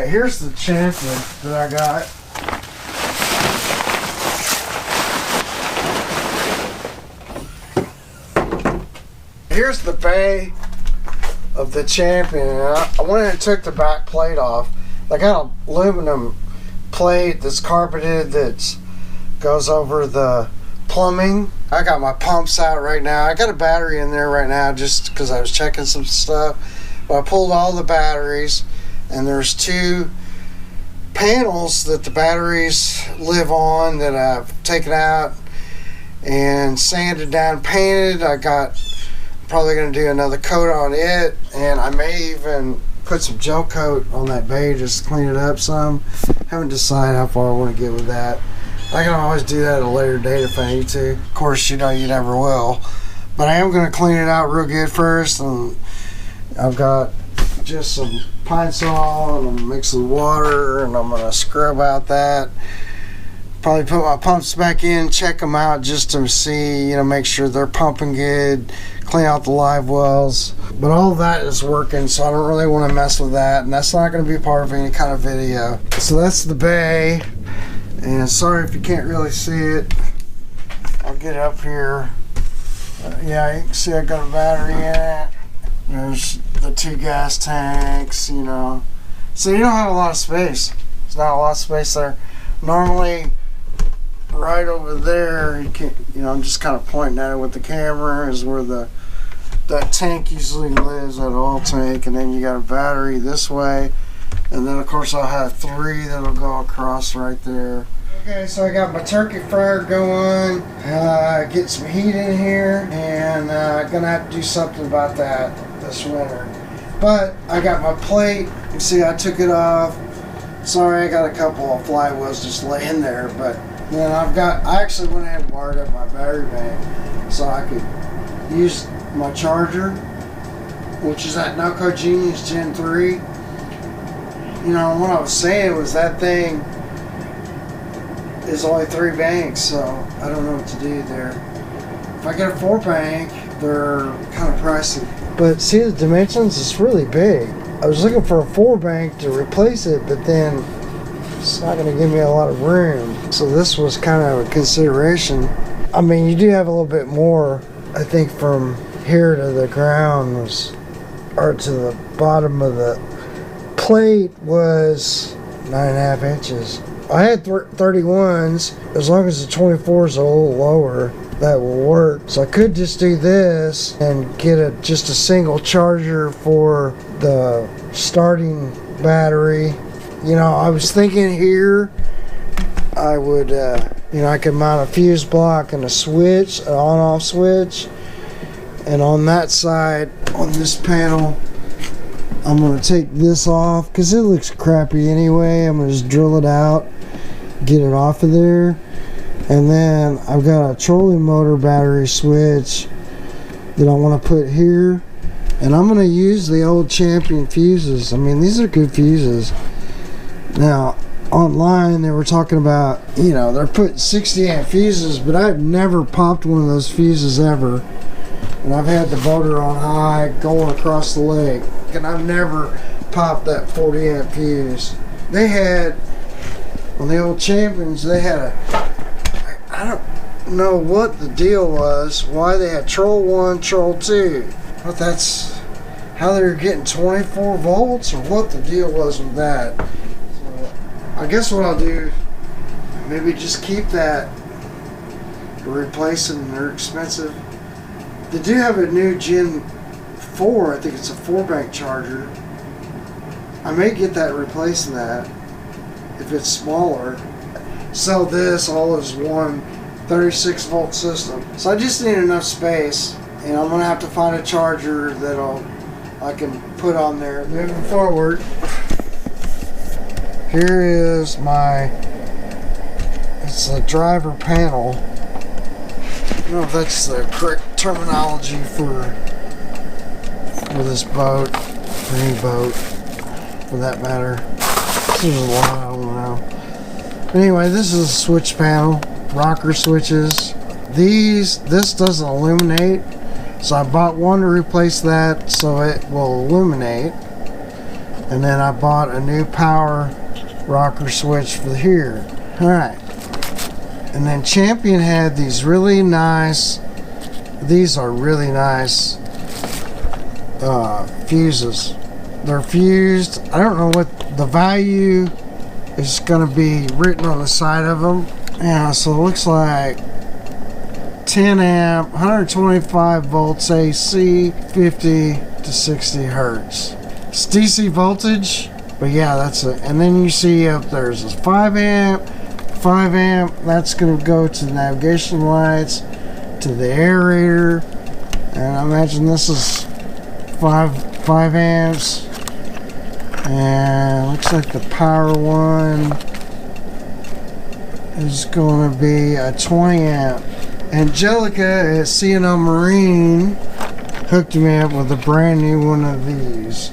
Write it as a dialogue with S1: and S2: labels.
S1: Alright, here's the champion that I got. Here's the bay of the champion. I went and took the back plate off. I got an aluminum plate that's carpeted that goes over the plumbing. I got my pumps out right now. I got a battery in there right now just because I was checking some stuff. But I pulled all the batteries, and there's 2 panels that the batteries live on that I've taken out and sanded down, painted. I got probably going to do another coat on it, and I may even put some gel coat on that bay just to clean it up some. Haven't decided how far I want to get with that. I can always do that at a later date if I need to. Of course, you know, you never will. But I am going to clean it out real good first, and I've got just some pine sol, and I'm mixing water, and I'm going to scrub out that. Probably put my pumps back in, check them out just to see, you know, make sure they're pumping good, clean out the live wells. But all that is working, so I don't really want to mess with that, and that's not going to be part of any kind of video. So that's the bay, and sorry if you can't really see it. I'll get it up here. Yeah, you can see I got a battery in it. There's the 2 gas tanks, you know. So you don't have a lot of space. There's not a lot of space there. Normally, right over there, you can, you know, I'm just kind of pointing at it with the camera, is where that tank usually lives, that oil tank, and then you got a battery this way, and then of course I'll have 3 that'll go across right there. Okay, so I got my turkey fryer going, get some heat in here, and gonna have to do something about that this winter. But I got my plate. You can see I took it off. Sorry, I got a couple of flywheels just laying there, but then I actually went ahead and wired up my battery bank so I could use my charger, which is that Noco Genius Gen 3. You know, what I was saying was that thing is only 3 banks, so I don't know what to do there. If I get a 4 bank, they're kind of pricey. But see the dimensions, it's really big. I was looking for a 4 bank to replace it, but then it's not going to give me a lot of room. So this was kind of a consideration. I mean, you do have a little bit more, I think, from here to the ground was, or to the bottom of the plate was 9.5 inches. I had 31s. As long as the 24 is a little lower, that will work. So I could just do this and get just a single charger for the starting battery. You know, I was thinking here I would, you know, I could mount a fuse block and a switch, an on-off switch. And on that side, on this panel, I'm going to take this off because it looks crappy anyway. I'm going to just drill it out, get it off of there. And then I've got a trolling motor battery switch that I want to put here. And I'm going to use the old Champion fuses. I mean, these are good fuses. Now, online they were talking about, you know, they're putting 60 amp fuses, but I've never popped one of those fuses ever. And I've had the motor on high going across the lake, and I've never popped that 40 amp fuse. They had, on the old Champions, they had I don't know what the deal was, why they had Troll 1, Troll 2. But that's how they were getting 24 volts, or what the deal was with that. So I guess what I'll do, maybe just keep that, replace them. They're expensive. They do have a new Gen 4, I think it's a 4-bank charger. I may get that, replacing that, if it's smaller. Sell this all as one 36 volt system. So I just need enough space, and I'm gonna have to find a charger that I can put on there. Moving forward, here is it's a driver panel. I don't know if that's the correct terminology for this boat, or any boat for that matter. This is a lot, I don't know. Anyway, this is a switch panel, rocker switches. This doesn't illuminate, so I bought one to replace that so it will illuminate. And then I bought a new power rocker switch for here. Alright. And then Champion had these really nice, these are really nice fuses. They're fused. I don't know what the value is going to be written on the side of them. Yeah, so it looks like 10 amp, 125 volts AC, 50 to 60 hertz. It's DC voltage, but yeah, that's it. And then you see up there's this 5 amp, that's going to go to the navigation lights, to the aerator, and I imagine this is 5 amps. And looks like the power one is going to be a 20 amp. Angelica at C&O Marine hooked me up with a brand new one of these.